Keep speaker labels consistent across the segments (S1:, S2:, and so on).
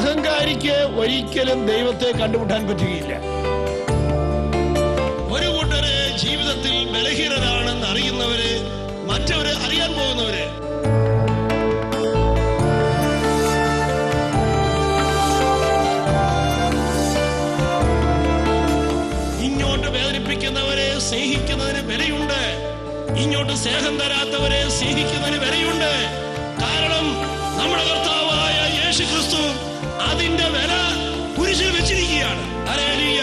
S1: അഹങ്കാരിക്ക് ഒരിക്കലും ദൈവത്തെ കണ്ടുമുട്ടാൻ പറ്റുകയില്ല.
S2: ഒരു കൂട്ടര് ജീവിതത്തിൽ ബലഹീനരാണെന്ന് അറിയുന്നവര്, മറ്റവര് അറിയാൻ പോകുന്നവര്. ഇങ്ങോട്ട് വേദനിപ്പിക്കുന്നവരെ സ്നേഹിക്കുന്നതിന് വിലയുണ്ട്, ഇങ്ങോട്ട് സ്നേഹം തരാത്തവരെ സ്നേഹിക്കുന്നതിന് വിലയുണ്ട്. കാരണം നമ്മുടെ കർത്താവായ യേശു ക്രിസ്തു അതിന്റെ വില കുരിശിൽ വെച്ചിരിക്കുകയാണ്. ഹല്ലേലൂയ.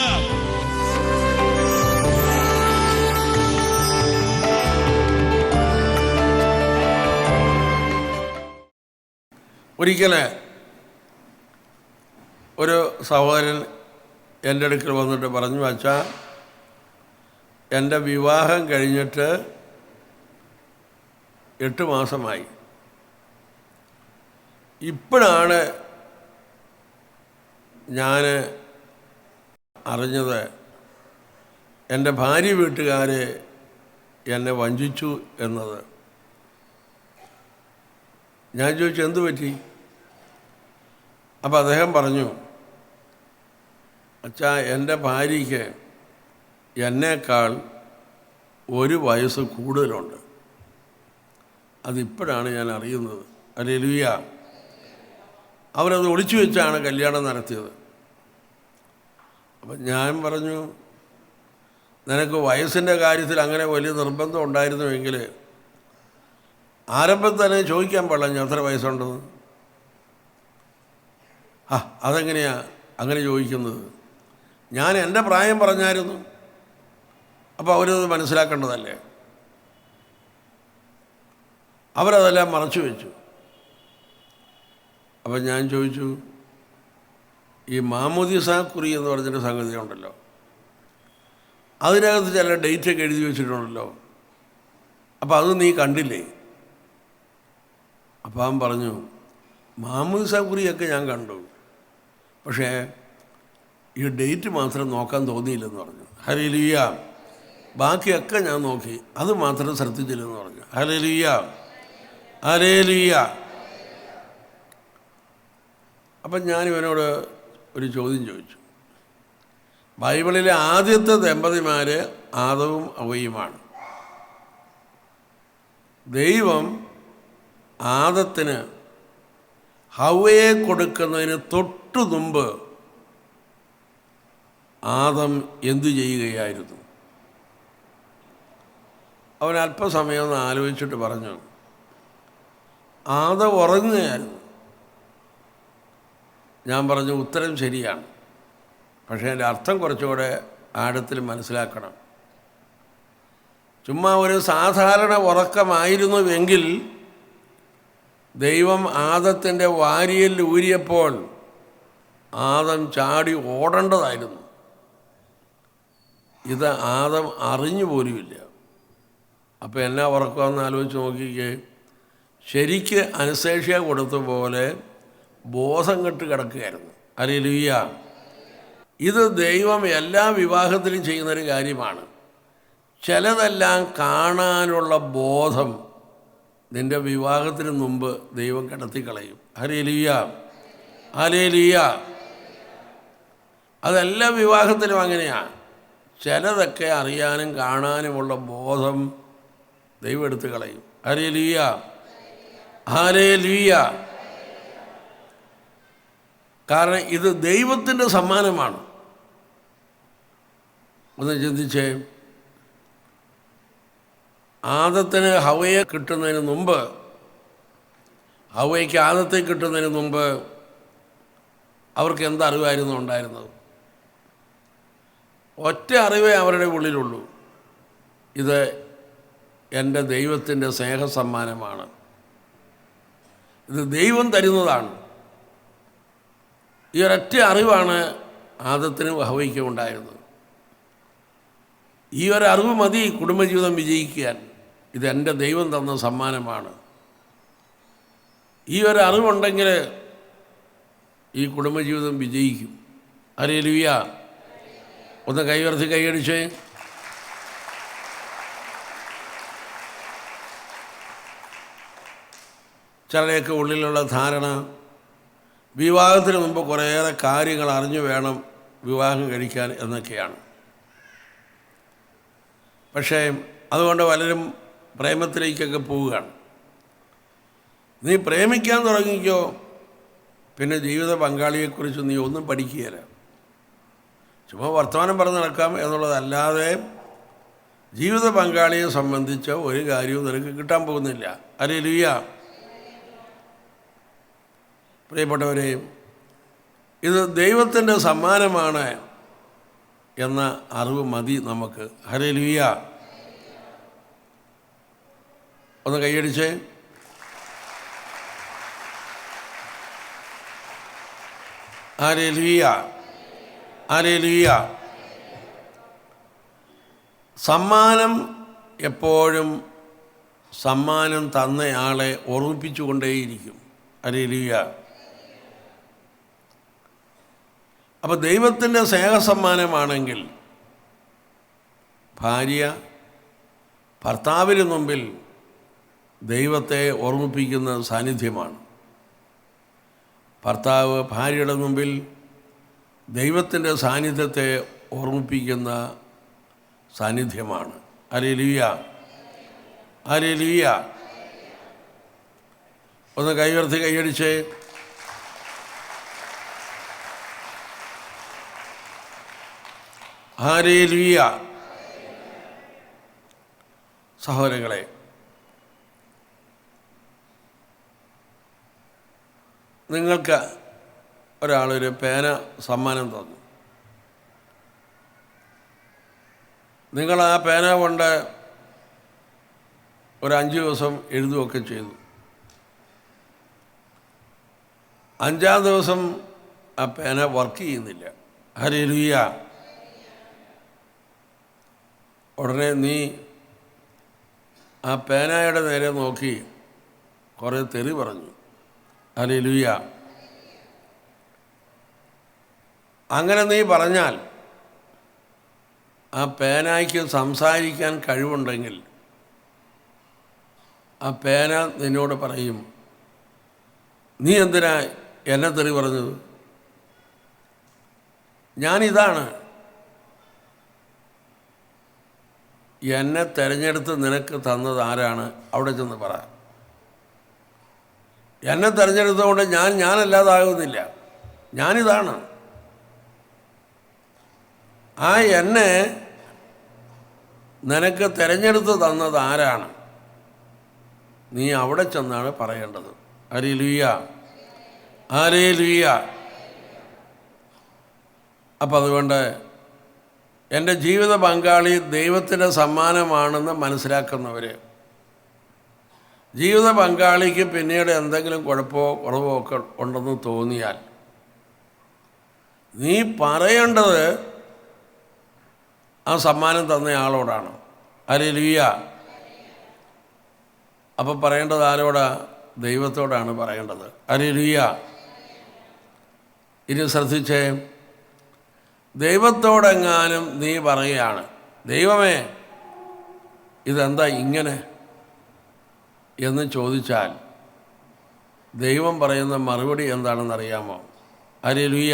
S3: ഒരിക്കല് ഒരു സഹോദരൻ എൻ്റെ അടുക്കൽ വന്നിട്ട് പറഞ്ഞു, അച്ഛാ, എൻ്റെ വിവാഹം കഴിഞ്ഞിട്ട് 8 മാസമായി. ഇപ്പോഴാണ് ഞാൻ അറിഞ്ഞത് എൻ്റെ ഭാര്യ വീട്ടുകാർ എന്നെ വഞ്ചിച്ചു എന്നത്. ഞാൻ ചോദിച്ചു, എന്തു പറ്റി? അപ്പോൾ അദ്ദേഹം പറഞ്ഞു, അച്ഛാ, എൻ്റെ ഭാര്യയ്ക്ക് എന്നേക്കാൾ 1 വയസ്സ് കൂടുതലുണ്ട്. അതിപ്പോഴാണ് ഞാൻ അറിയുന്നത്. ഹല്ലേലൂയ. അവരത് ഒളിച്ചു വെച്ചാണ് കല്യാണം നടത്തിയത്. അപ്പം ഞാൻ പറഞ്ഞു, നിനക്ക് വയസ്സിൻ്റെ കാര്യത്തിൽ അങ്ങനെ വലിയ നിർബന്ധം ഉണ്ടായിരുന്നുവെങ്കിൽ ആരംഭത്തിൽ തന്നെ ചോദിക്കാൻ പാടില്ല എത്ര വയസ്സുണ്ടെന്ന്. അതെങ്ങനെയാണ് അങ്ങനെ ചോദിക്കുന്നത്? ഞാൻ എൻ്റെ പ്രായം പറഞ്ഞായിരുന്നു. അപ്പോൾ അവരത് മനസ്സിലാക്കേണ്ടതല്ലേ? അവരതെല്ലാം മറച്ചു വെച്ചു. അപ്പം ഞാൻ ചോദിച്ചു, ഈ മാമോദിസ കുറി എന്ന് പറഞ്ഞൊരു സംഗതി ഉണ്ടല്ലോ, അതിനകത്ത് ചില ഡേറ്റൊക്കെ എഴുതി വെച്ചിട്ടുണ്ടല്ലോ, അപ്പോൾ അത് നീ കണ്ടില്ലേ? അപ്പം അവൻ പറഞ്ഞു, മാമോദിസ കുറിയൊക്കെ ഞാൻ കണ്ടു, പക്ഷേ ഈ ഡേറ്റ് മാത്രം നോക്കാൻ തോന്നിയില്ലെന്ന് പറഞ്ഞു. ഹല്ലേലൂയ. ബാക്കിയൊക്കെ ഞാൻ നോക്കി, അത് മാത്രം ശ്രദ്ധിച്ചില്ലെന്ന് പറഞ്ഞു. Hallelujah, hallelujah. അപ്പം ഞാൻ ഇവനോട് ഒരു ചോദ്യം ചോദിച്ചു. ബൈബിളിലെ ആദ്യത്തെ ദമ്പതിമാർ ആദവും ഹവ്വയുമാണ്. ദൈവം ആദത്തിന് ഹവ്വയെ കൊടുക്കുന്നതിന് തൊട്ടു മുമ്പ് ആദം എന്തു ചെയ്യുകയായിരുന്നു? അവൻ അല്പസമയം ഒന്ന് ആലോചിച്ചിട്ട് പറഞ്ഞു, ആദം ഉറങ്ങുകയായിരുന്നു. ഞാൻ പറഞ്ഞു, ഉത്തരം ശരിയാണ്, പക്ഷേ അതിൻ്റെ അർത്ഥം കുറച്ചുകൂടെ ആഴത്തിൽ മനസ്സിലാക്കണം. ചുമ്മാ ഒരു സാധാരണ ഉറക്കമായിരുന്നുവെങ്കിൽ ദൈവം ആദത്തിൻ്റെ വാരിയിൽ ഊരിയപ്പോൾ ആദം ചാടി ഓടേണ്ടതായിരുന്നു. ഇത് ആദം അറിഞ്ഞു പോലുമില്ല. അപ്പോൾ എന്നാ ഉറക്കമെന്ന് ആലോചിച്ച് നോക്കിക്കേ. ശരിക്ക് അനസ്തേഷ്യ കൊടുത്ത പോലെ ബോധം കെട്ട് കിടക്കുകയായിരുന്നു. ഹല്ലേലൂയ. ഇത് ദൈവം എല്ലാ വിവാഹത്തിലും ചെയ്യുന്നൊരു കാര്യമാണ്. ചിലതെല്ലാം കാണാനുള്ള ബോധം നിൻ്റെ വിവാഹത്തിന് മുമ്പ് ദൈവം കിടത്തിക്കളയും. Hallelujah, hallelujah. അതെല്ലാ വിവാഹത്തിലും അങ്ങനെയാണ്. ചിലതൊക്കെ അറിയാനും കാണാനുമുള്ള ബോധം ദൈവം എടുത്ത് കളയും. Hallelujah, hallelujah. കാരണം ഇത് ദൈവത്തിൻ്റെ സമ്മാനമാണ്. ഒന്ന് ചിന്തിച്ചേ. ആദത്തിന് ഹവ്വയെ കിട്ടുന്നതിന് മുമ്പ്, ഹവ്വയ്ക്ക് ആദത്തെ കിട്ടുന്നതിന് മുമ്പ് അവർക്ക് എന്തറിവായിരുന്നു ഉണ്ടായിരുന്നത്? ഒറ്റ അറിവേ അവരുടെ ഉള്ളിലുള്ളൂ. ഇത് എൻ്റെ ദൈവത്തിൻ്റെ സ്നേഹസമ്മാനമാണ്, ഇത് ദൈവം തരുന്നതാണ്. ഈ ഒരൊറ്റ അറിവാണ് ആദത്തിനും ഹവ്വയ്ക്കും ഉണ്ടായിരുന്നത്. ഈ ഒരറിവ് മതി കുടുംബജീവിതം വിജയിക്കാൻ. ഇതെൻ്റെ ദൈവം തന്ന സമ്മാനമാണ്. ഈ ഒരറിവുണ്ടെങ്കിൽ ഈ കുടുംബജീവിതം വിജയിക്കും. ഹല്ലേലൂയ. ഒന്ന് കൈയുയർത്തി കൈയടിച്ചേ. ചിലരെയൊക്കെ ഉള്ളിലുള്ള ധാരണ, വിവാഹത്തിന് മുമ്പ് കുറേയേറെ കാര്യങ്ങൾ അറിഞ്ഞു വേണം വിവാഹം കഴിക്കാൻ എന്നൊക്കെയാണ്. പക്ഷേ അതുകൊണ്ട് പലരും പ്രേമത്തിലേക്കൊക്കെ പോവുകയാണ്. നീ പ്രേമിക്കാൻ തുടങ്ങിക്കോ, പിന്നെ ജീവിത പങ്കാളിയെക്കുറിച്ച് നീ ഒന്നും പഠിക്കുകയില്ല. ചുമ്മാ വർത്തമാനം പറഞ്ഞ് നടക്കാം എന്നുള്ളതല്ലാതെ ജീവിത പങ്കാളിയെ സംബന്ധിച്ച ഒരു കാര്യവും നിനക്ക് കിട്ടാൻ പോകുന്നില്ല. ഹല്ലേലൂയ. പ്രിയപ്പെട്ടവരെ, ഇത് ദൈവത്തിൻ്റെ സമ്മാനമാണ് എന്ന അറിവ് മതി നമുക്ക്. ഹല്ലേലൂയ. ഒന്ന് കൈയടിച്ചേ. Hallelujah, hallelujah. സമ്മാനം എപ്പോഴും സമ്മാനം തന്നയാളെ ഓർമ്മിപ്പിച്ചുകൊണ്ടേയിരിക്കും. ഹല്ലേലൂയ. അപ്പോൾ ദൈവത്തിൻ്റെ സ്നേഹസമ്മാനമാണെങ്കിൽ ഭാര്യ ഭർത്താവിന് മുമ്പിൽ ദൈവത്തെ ഓർമ്മിപ്പിക്കുന്ന സാന്നിധ്യമാണ്. ഭർത്താവ് ഭാര്യയുടെ മുമ്പിൽ ദൈവത്തിൻ്റെ സാന്നിധ്യത്തെ ഓർമ്മിപ്പിക്കുന്ന സാന്നിധ്യമാണ്. Hallelujah, hallelujah. ഒന്ന് കൈയുയർത്തി കൈയടിച്ചേ. ഹല്ലേലൂയ. സഹോദരങ്ങളെ, നിങ്ങൾക്ക് ഒരാളൊരു പേന സമ്മാനം തന്നു. നിങ്ങൾ ആ പേന കൊണ്ട് ഒരു 5 ദിവസം എഴുതുകയൊക്കെ ചെയ്തു. 5-ാം ദിവസം ആ പേന വർക്ക് ചെയ്യുന്നില്ല. ഹല്ലേലൂയ. ഉടനെ നീ ആ പേനയുടെ നേരെ നോക്കി കുറേ തെറി പറഞ്ഞു. ഹല്ലേലൂയ. അങ്ങനെ നീ പറഞ്ഞാൽ ആ പേനയ്ക്ക് സംസാരിക്കാൻ കഴിവുണ്ടെങ്കിൽ ആ പേന നിന്നോട് പറയും, നീ എന്തിനാ എന്നെ തെറി പറഞ്ഞത്? ഞാനിതാണ്. എന്നെ തിരഞ്ഞെടുത്ത് നിനക്ക് തന്നത് ആരാണ്? അവിടെ ചെന്ന് പറ. എന്നെ തിരഞ്ഞെടുത്തുകൊണ്ട് ഞാനല്ലാതാകുന്നില്ല, ഞാനിതാണ്. ആ എന്നെ നിനക്ക് തിരഞ്ഞെടുത്ത് തന്നത് ആരാണ്? നീ അവിടെ ചെന്നാണ് പറയേണ്ടത്. Hallelujah, hallelujah. അപ്പം അതുകൊണ്ട് എൻ്റെ ജീവിത പങ്കാളി ദൈവത്തിൻ്റെ സമ്മാനമാണെന്ന് മനസ്സിലാക്കുന്നവർ, ജീവിത പങ്കാളിക്ക് പിന്നീട് എന്തെങ്കിലും കുഴപ്പമോ കുറവോ ഒക്കെ ഉണ്ടെന്ന് തോന്നിയാൽ നീ പറയേണ്ടത് ആ സമ്മാനം തന്നയാളോടാണ്. ഹല്ലേലൂയ. അപ്പം പറയേണ്ടത് ആരോടാ? ദൈവത്തോടാണ് പറയേണ്ടത്. ഹല്ലേലൂയ. ഇനി ശ്രദ്ധിച്ചേ, ദൈവത്തോടെങ്ങാനും നീ പറയുകയാണ്, ദൈവമേ ഇതെന്താ ഇങ്ങനെ എന്ന് ചോദിച്ചാൽ ദൈവം പറയുന്ന മറുപടി എന്താണെന്നറിയാമോ? ഹല്ലേലൂയ.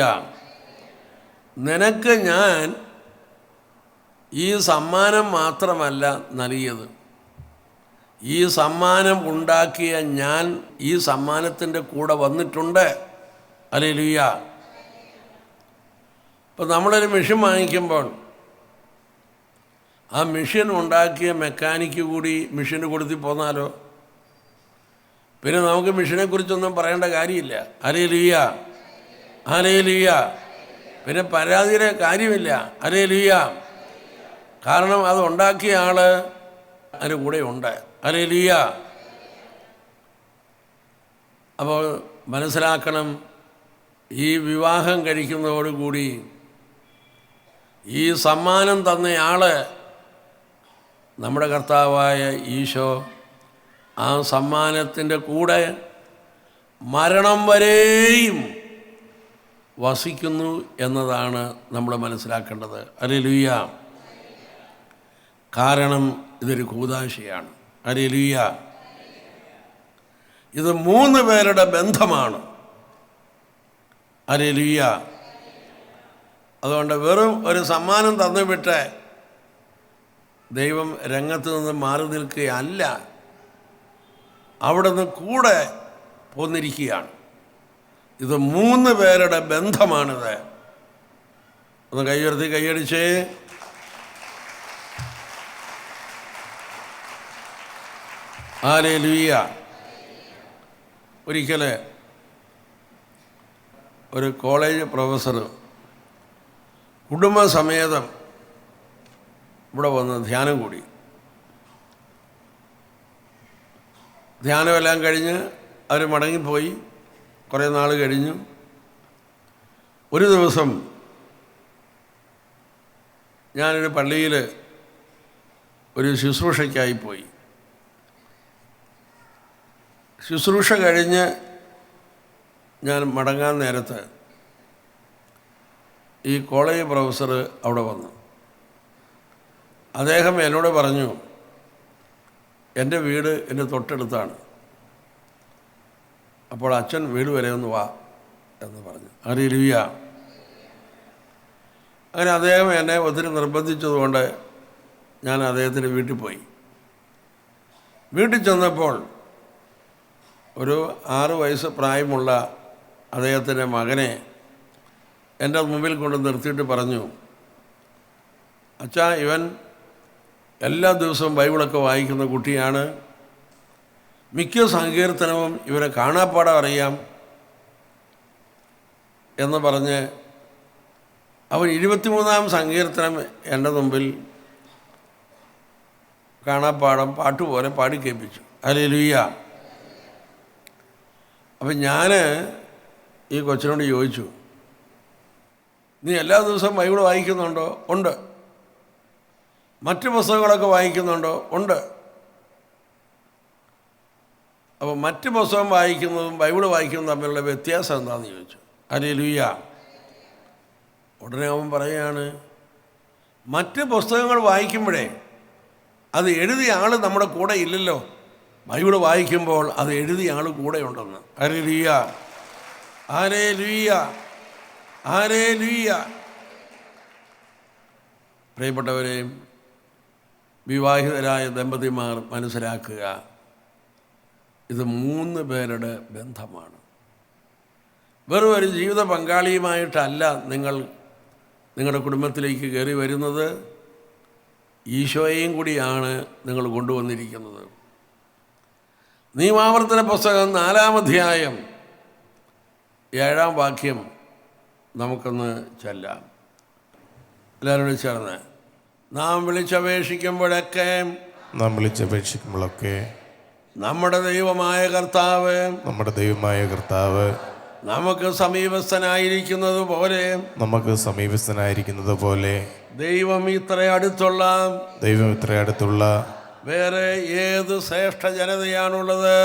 S3: നിനക്ക് ഞാൻ ഈ സമ്മാനം മാത്രമല്ല നൽകിയത്, ഈ സമ്മാനം ഉണ്ടാക്കിയ ഞാൻ ഈ സമ്മാനത്തിൻ്റെ കൂടെ വന്നിട്ടുണ്ട്. ഹല്ലേലൂയ. ഇപ്പം നമ്മളൊരു മെഷീൻ വാങ്ങിക്കുമ്പോൾ ആ മെഷീൻ ഉണ്ടാക്കിയ മെക്കാനിക്ക് കൂടി മെഷീന് കൊടുത്തി പോന്നാലോ പിന്നെ നമുക്ക് മെഷീനെക്കുറിച്ചൊന്നും പറയേണ്ട കാര്യമില്ല. Hallelujah, hallelujah. പിന്നെ പരാതിയുടെ കാര്യമില്ല. ഹല്ലേലൂയ. കാരണം അത് ഉണ്ടാക്കിയ ആൾ അതിൻ്റെ കൂടെ ഉണ്ട്. ഹല്ലേലൂയ. അപ്പോൾ മനസ്സിലാക്കണം, ഈ വിവാഹം കഴിക്കുന്നതോടുകൂടി ഈ സമ്മാനം തന്നയാൾ നമ്മുടെ കർത്താവായ ഈശോ ആ സമ്മാനത്തിൻ്റെ കൂടെ മരണം വരെയും വസിക്കുന്നു എന്നതാണ് നമ്മൾ മനസ്സിലാക്കേണ്ടത്. ഹല്ലേലൂയ. കാരണം ഇതൊരു കൂദാശയാണ്. ഹല്ലേലൂയ. ഇത് 3 പേരുടെ ബന്ധമാണ്. ഹല്ലേലൂയ. അതുകൊണ്ട് വെറും ഒരു സമ്മാനം തന്നുവിട്ട് ദൈവം രംഗത്ത് നിന്ന് മാറി നിൽക്കുകയല്ല, അവിടെ നിന്ന് കൂടെ പോന്നിരിക്കുകയാണ്. ഇത് 3 പേരുടെ ബന്ധമാണിത്. ഒന്ന് കൈയുയർത്തി കൈയടിച്ചേ. ഹല്ലേലൂയ. ഒരിക്കൽ ഒരു കോളേജ് പ്രൊഫസർ കുടുംബസമേതം ഇവിടെ വന്ന് ധ്യാനം കൂടി. ധ്യാനമെല്ലാം കഴിഞ്ഞ് അവർ മടങ്ങിപ്പോയി. കുറേ നാൾ കഴിഞ്ഞു. ഒരു ദിവസം ഞാനൊരു പള്ളിയിൽ ഒരു ശുശ്രൂഷയ്ക്കായി പോയി. ശുശ്രൂഷ കഴിഞ്ഞ് ഞാൻ മടങ്ങാൻ നേരത്ത് ഈ കോളേജ് പ്രൊഫസർ അവിടെ വന്നു. അദ്ദേഹം എന്നോട് പറഞ്ഞു, എൻ്റെ വീട് എൻ്റെ തൊട്ടടുത്താണ്, അപ്പോൾ അച്ഛൻ വീട് വരെ ഒന്ന് വാ എന്ന് പറഞ്ഞു. ഹല്ലേലൂയ. അങ്ങനെ അദ്ദേഹം എന്നെ ഒത്തിരി നിർബന്ധിച്ചതുകൊണ്ട് ഞാൻ അദ്ദേഹത്തിൻ്റെ വീട്ടിൽ പോയി. വീട്ടിൽ ചെന്നപ്പോൾ ഒരു 6 വയസ്സ് പ്രായമുള്ള അദ്ദേഹത്തിൻ്റെ മകനെ എൻ്റെ മുമ്പിൽ കൊണ്ട് നിർത്തിയിട്ട് പറഞ്ഞു, അച്ഛാ, ഇവൻ എല്ലാ ദിവസവും ബൈബിളൊക്കെ വായിക്കുന്ന കുട്ടിയാണ്, മിക്ക സങ്കീർത്തനവും ഇവനെ കാണാപ്പാടം അറിയാം എന്ന് പറഞ്ഞ് അവൻ 23-ാം സങ്കീർത്തനം എൻ്റെ മുമ്പിൽ കാണാപ്പാടം പാട്ടുപോലെ പാടി കേൾപ്പിച്ചു. ഹല്ലേലൂയ. അപ്പം ഞാൻ ഈ കൊച്ചിനോട് ചോദിച്ചു, നീ എല്ലാ ദിവസവും ബൈബിൾ വായിക്കുന്നുണ്ടോ? ഉണ്ട്. മറ്റ് പുസ്തകങ്ങളൊക്കെ വായിക്കുന്നുണ്ടോ? ഉണ്ട്. അപ്പോൾ മറ്റ് പുസ്തകം വായിക്കുന്നതും ബൈബിൾ വായിക്കുന്നതും തമ്മിലുള്ള വ്യത്യാസം എന്താണെന്ന് ചോദിച്ചു. ഹല്ലേലൂയ. ഉടനെ അവൻ പറയുകയാണ്, മറ്റ് പുസ്തകങ്ങൾ വായിക്കുമ്പോഴേ അത് എഴുതിയ ആൾ നമ്മുടെ കൂടെ ഇല്ലല്ലോ, ബൈബിൾ വായിക്കുമ്പോൾ അത് എഴുതിയ ആൾ കൂടെ ഉണ്ടെന്ന്. ഹല്ലേലൂയ, ഹല്ലേലൂയ, ഹല്ലേലൂയ. പ്രിയപ്പെട്ടവരെ, വിവാഹിതരായ ദമ്പതിമാർ മനസ്സിലാക്കുക, ഇത് 3 പേരുടെ ബന്ധമാണ്. വെറും ഒരു ജീവിത പങ്കാളിയുമായിട്ടല്ല നിങ്ങൾ നിങ്ങളുടെ കുടുംബത്തിലേക്ക് കയറി വരുന്നത്, ഈശോയെയും കൂടിയാണ് നിങ്ങൾ കൊണ്ടുവന്നിരിക്കുന്നത്. നിയമാവർത്തന പുസ്തകം 4-ാം അധ്യായം 7-ാം വാക്യം നമുക്കൊന്ന് ചൊല്ലാം. എല്ലാവരോടും ചേർന്ന്, നാം വിളിച്ചപേക്ഷിക്കുമ്പോഴൊക്കെ നമ്മുടെ ദൈവമായ കർത്താവ് നമുക്ക് സമീപസ്ഥനായിരിക്കുന്നത് പോലെ ദൈവം ഇത്ര അടുത്തുള്ള വേറെ ഏത് ശ്രേഷ്ഠ ജനതയാണുള്ളത്?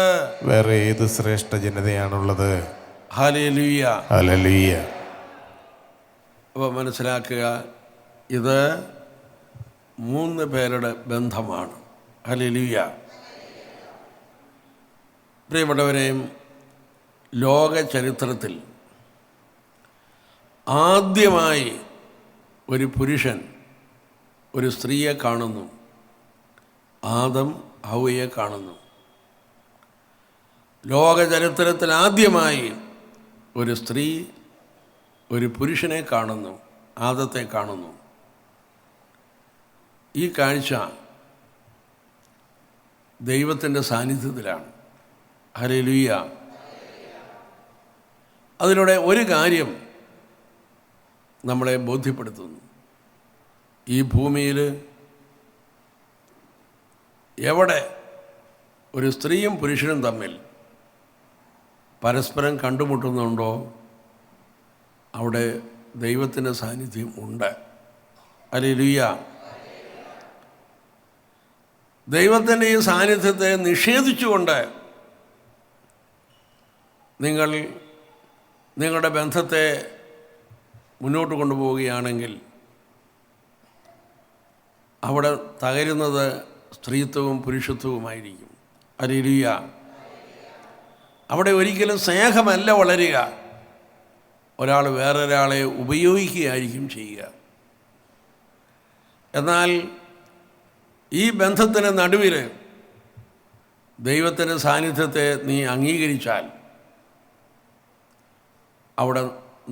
S3: Hallelujah,
S4: hallelujah.
S3: അപ്പോൾ മനസ്സിലാക്കുക, ഇത് 3 പേരുടെ ബന്ധമാണ്. ഹല്ലേലൂയ. പ്രിയപ്പെട്ടവരെയും, ലോക ചരിത്രത്തിൽ ആദ്യമായി ഒരു പുരുഷൻ ഒരു സ്ത്രീയെ കാണുന്നു, ആദം ഹവ്വയെ കാണുന്നു. ലോക ചരിത്രത്തിൽ ആദ്യമായി ഒരു സ്ത്രീ ഒരു പുരുഷനെ കാണുന്നു, ആദത്തെ കാണുന്നു. ഈ കാഴ്ച ദൈവത്തിൻ്റെ സാന്നിധ്യത്തിലാണ്. ഹല്ലേലൂയ. അതിലൂടെ ഒരു കാര്യം നമ്മളെ ബോധ്യപ്പെടുത്തുന്നു, ഈ ഭൂമിയിൽ എവിടെ ഒരു സ്ത്രീയും പുരുഷനും തമ്മിൽ പരസ്പരം കണ്ടുമുട്ടുന്നുണ്ടോ അവിടെ ദൈവത്തിൻ്റെ സാന്നിധ്യം ഉണ്ട്. ഹല്ലേലൂയ. ദൈവത്തിൻ്റെ ഈ സാന്നിധ്യത്തെ നിഷേധിച്ചുകൊണ്ട് നിങ്ങളുടെ ബന്ധത്തെ മുന്നോട്ട് കൊണ്ടുപോവുകയാണെങ്കിൽ അവിടെ തകരുന്നത് സ്ത്രീത്വവും പുരുഷത്വവുമായിരിക്കും. ഹല്ലേലൂയ. അവിടെ ഒരിക്കലും സ്നേഹമല്ല വളരുക, ഒരാൾ വേറൊരാളെ ഉപയോഗിക്കുകയായിരിക്കും ചെയ്യുക. എന്നാൽ ഈ ബന്ധത്തിന് നടുവിൽ ദൈവത്തിൻ്റെ സാന്നിധ്യത്തെ നീ അംഗീകരിച്ചാൽ അവിടെ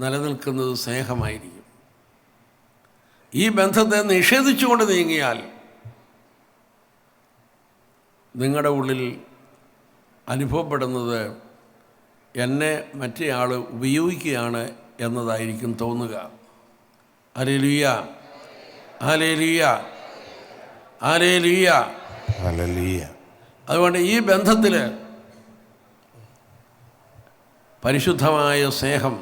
S3: നിലനിൽക്കുന്നത് സ്നേഹമായിരിക്കും. ഈ ബന്ധത്തെ നിഷേധിച്ചുകൊണ്ട് നീങ്ങിയാൽ നിങ്ങളുടെ ഉള്ളിൽ അനുഭവപ്പെടുന്നത് എന്നെ മറ്റേയാൾ ഉപയോഗിക്കുകയാണ് എന്നതായിരിക്കും തോന്നുക. ഹല്ലേലൂയ, ഹല്ലേലൂയ, ഹല്ലേലൂയ,
S4: ഹല്ലേലൂയ.
S3: അതുകൊണ്ട് ഈ ബന്ധത്തിൽ പരിശുദ്ധമായ സ്നേഹം,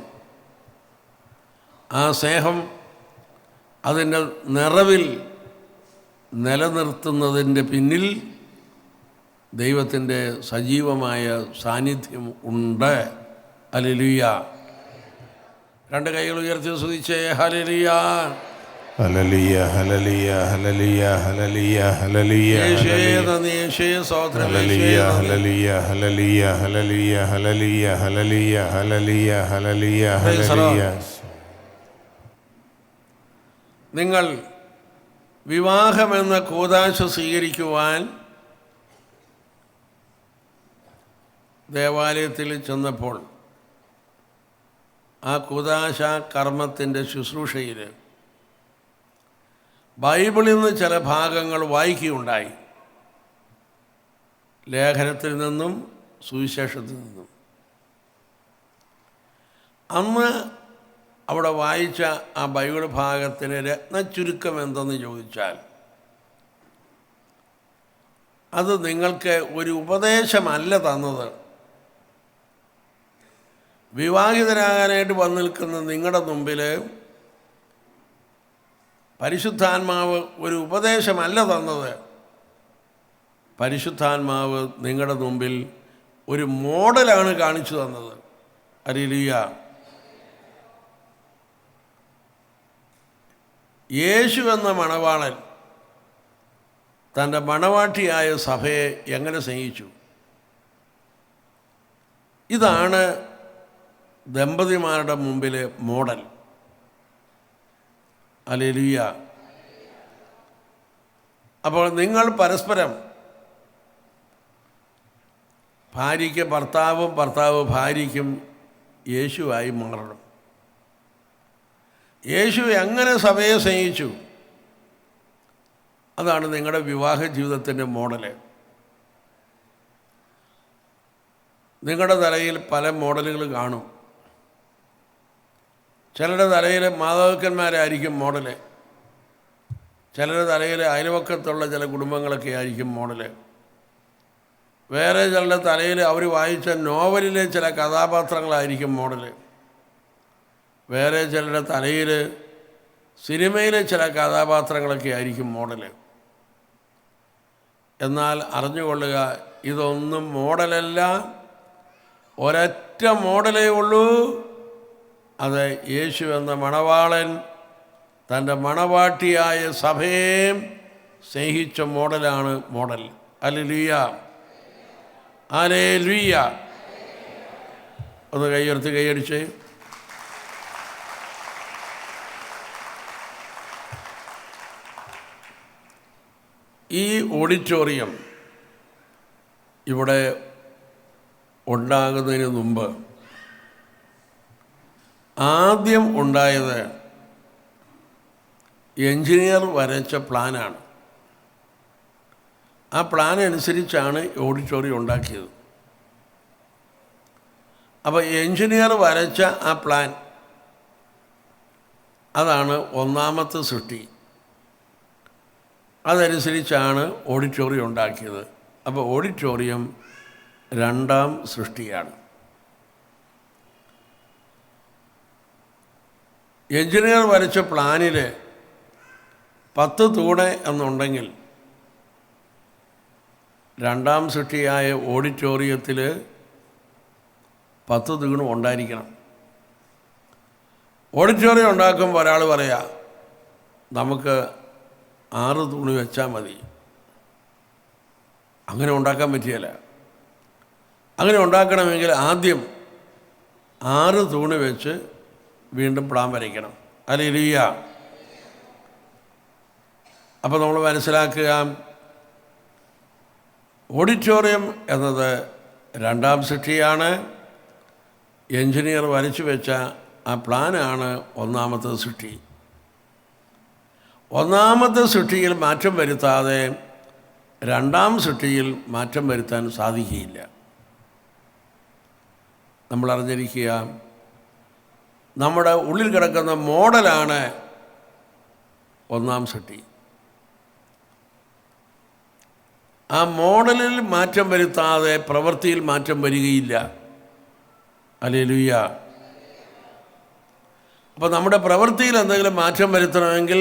S3: ആ സ്നേഹം അതിൻ്റെ നിറവിൽ നിലനിർത്തുന്നതിൻ്റെ പിന്നിൽ ദൈവത്തിൻ്റെ സജീവമായ സാന്നിധ്യം ഉണ്ട്. ഹല്ലേലൂയ. രണ്ട് കൈകൾ ഉയർത്തി സ്തുതിച്ചേ. ഹല്ലേലൂയ,
S4: ഹല്ലേലൂയ, ഹല്ലേലൂയ, ഹല്ലേലൂയ, ഹല്ലേലൂയ, ഹല്ലേലൂയ,
S3: യേശുവേ നന്ദി, യേശുവേ സ്തോത്രം,
S4: ഹല്ലേലൂയ,
S3: യേശുവേ നന്ദി.
S4: ഹല്ലേലൂയ, ഹല്ലേലൂയ, ഹല്ലേലൂയ, ഹല്ലേലൂയ, ഹല്ലേലൂയ, ഹല്ലേലൂയ, ഹല്ലേലൂയ, ഹല്ലേലൂയ.
S3: നിങ്ങൾ വിവാഹമെന്ന കൂദാശ സ്വീകരിക്കുവാൻ ദേവാലയത്തിൽ ചെന്നപ്പോൾ ആ കൂദാശ കർമ്മത്തിൻ്റെ ശുശ്രൂഷയിൽ ബൈബിളിൽ നിന്ന് ചില ഭാഗങ്ങൾ വായിക്കുകയുണ്ടായി. ലേഖനത്തിൽ നിന്നും സുവിശേഷത്തിൽ നിന്നും. അന്ന് അവിടെ വായിച്ച ആ ബൈബിൾ ഭാഗത്തിന് രത്നച്ചുരുക്കം എന്തെന്ന് ചോദിച്ചാൽ അത് നിങ്ങൾക്ക് ഒരു ഉപദേശമല്ല തന്നത്. വിവാഹിതരാകാനായിട്ട് വന്നു നിൽക്കുന്ന നിങ്ങളുടെ മുമ്പിൽ പരിശുദ്ധാത്മാവ് ഒരു ഉപദേശമല്ല തന്നത്. പരിശുദ്ധാത്മാവ് നിങ്ങളുടെ മുമ്പിൽ ഒരു മോഡലാണ് കാണിച്ചു തന്നത്. ഹല്ലേലൂയ. യേശു എന്ന മണവാളൻ തൻ്റെ മണവാട്ടിയായ സഭയെ എങ്ങനെ സ്നേഹിച്ചു. ഇതാണ് ദമ്പതിമാരുടെ മുമ്പിലെ മോഡൽ. ഹല്ലേലൂയ. അപ്പോൾ നിങ്ങൾ പരസ്പരം, ഭാര്യയ്ക്ക് ഭർത്താവും ഭർത്താവ് ഭാര്യയ്ക്കും യേശുവായി മാറണം. യേശു എങ്ങനെ സഭയെ സ്നേഹിച്ചു, അതാണ് നിങ്ങളുടെ വിവാഹ ജീവിതത്തിൻ്റെ മോഡല്. നിങ്ങളുടെ തലയിൽ പല മോഡലുകൾ കാണും. ചിലരുടെ തലയിൽ മാതാപിതാക്കന്മാരായിരിക്കും മോഡല്, ചിലരുടെ തലയിൽ അയൽവക്കത്തുള്ള ചില കുടുംബങ്ങളൊക്കെ ആയിരിക്കും മോഡല്, വേറെ ചിലരുടെ തലയിൽ അവർ വായിച്ച നോവലിലെ ചില കഥാപാത്രങ്ങളായിരിക്കും മോഡല്, വേറെ ചിലരുടെ തലയിൽ സിനിമയിലെ ചില കഥാപാത്രങ്ങളൊക്കെ ആയിരിക്കും മോഡല്. എന്നാൽ അറിഞ്ഞുകൊള്ളുക, ഇതൊന്നും മോഡലല്ല, ഒരൊറ്റ മോഡലേ ഉള്ളൂ. അത് യേശു എന്ന മണവാളൻ തൻ്റെ മണവാട്ടിയായ സഭയെ സ്നേഹിച്ച മോഡലാണ് മോഡൽ. Hallelujah, hallelujah. ഒന്ന് കൈയുയർത്തി കൈയടിച്ചേ. ഈ ഓഡിറ്റോറിയം ഇവിടെ ഉണ്ടാകുന്നതിന് മുമ്പ് ആദ്യം ഉണ്ടായത് എൻജിനീയർ വരച്ച പ്ലാനാണ്. ആ പ്ലാൻ അനുസരിച്ചാണ് ഓഡിറ്റോറിയം ഉണ്ടാക്കിയത്. അപ്പോൾ എൻജിനീയർ വരച്ച ആ പ്ലാൻ, അതാണ് ഒന്നാമത്തെ സൃഷ്ടി. അതനുസരിച്ചാണ് ഓഡിറ്റോറിയം ഉണ്ടാക്കിയത്. അപ്പോൾ ഓഡിറ്റോറിയം രണ്ടാം സൃഷ്ടിയാണ്. എൻജിനീയർ വരച്ച പ്ലാനിൽ 10 തൂണ് എന്നുണ്ടെങ്കിൽ രണ്ടാം സൃഷ്ടിയായ ഓഡിറ്റോറിയത്തിൽ 10 തൂണും ഉണ്ടായിരിക്കണം. ഓഡിറ്റോറിയം ഉണ്ടാക്കുമ്പോൾ ഒരാൾ പറയാ, നമുക്ക് 6 തൂണ് വെച്ചാൽ മതി. അങ്ങനെ ഉണ്ടാക്കാൻ പറ്റിയല്ല. അങ്ങനെ ഉണ്ടാക്കണമെങ്കിൽ ആദ്യം 6 തൂണ് വെച്ച് വീണ്ടും പ്ലാൻ വരയ്ക്കണം. ഹല്ലേലൂയ. അപ്പോൾ നമ്മൾ മനസ്സിലാക്കുക, ഓഡിറ്റോറിയം എന്നത് രണ്ടാം സൃഷ്ടിയാണ്. എഞ്ചിനീയർ വരച്ചു വെച്ച ആ പ്ലാനാണ് ഒന്നാമത്തെ സൃഷ്ടി. ഒന്നാമത്തെ സൃഷ്ടിയിൽ മാറ്റം വരുത്താതെ രണ്ടാം സൃഷ്ടിയിൽ മാറ്റം വരുത്താൻ സാധിക്കുകയില്ല. നമ്മൾ അറിഞ്ഞിരിക്കുക, നമ്മുടെ ഉള്ളിൽ കിടക്കുന്ന മോഡലാണ് ഒന്നാം സൃഷ്ടി. ആ മോഡലിൽ മാറ്റം വരുത്താതെ പ്രവൃത്തിയിൽ മാറ്റം വരികയില്ല. ഹല്ലേലൂയ. അപ്പോൾ നമ്മുടെ പ്രവൃത്തിയിൽ എന്തെങ്കിലും മാറ്റം വരുത്തണമെങ്കിൽ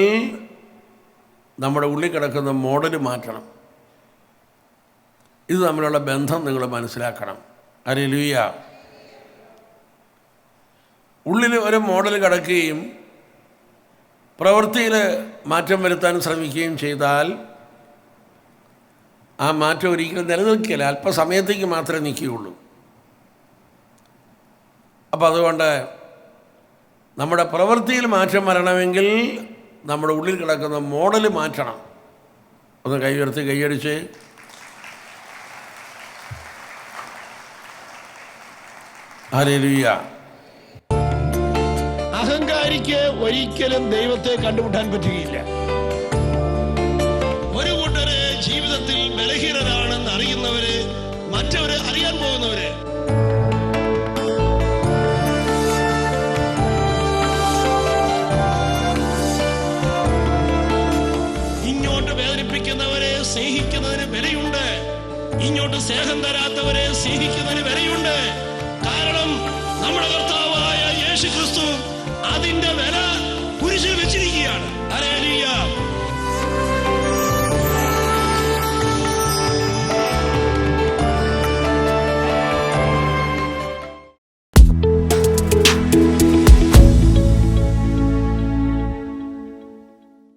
S3: നമ്മുടെ ഉള്ളിൽ കിടക്കുന്ന മോഡൽ മാറ്റണം. ഇത് തമ്മിലുള്ള ബന്ധം നിങ്ങൾ മനസ്സിലാക്കണം. ഹല്ലേലൂയ. ഉള്ളിൽ ഒരു മോഡൽ കിടക്കുകയും പ്രവൃത്തിയിൽ മാറ്റം വരുത്താൻ ശ്രമിക്കുകയും ചെയ്താൽ ആ മാറ്റം ഒരിക്കലും നിലനിൽക്കില്ല. അല്പസമയത്തേക്ക് മാത്രമേ നിൽക്കുകയുള്ളൂ. അപ്പോൾ അതുകൊണ്ട് നമ്മുടെ പ്രവൃത്തിയിൽ മാറ്റം വരണമെങ്കിൽ നമ്മുടെ ഉള്ളിൽ കിടക്കുന്ന മോഡൽ മാറ്റണം. ഒന്ന് കൈ ഉയർത്തി കൈയടിച്ച്. ഹല്ലേലൂയ.
S1: അഹങ്കാരിക്ക് ഒരിക്കലും ദൈവത്തെ കണ്ടുമുട്ടാൻ പറ്റുകയില്ല.
S2: ഒരു കൂട്ടര് ജീവിതത്തിൽ ബലഹീനരാണെന്ന് അറിയുന്നവര്, മറ്റവര് അറിയാൻ പോകുന്നവര്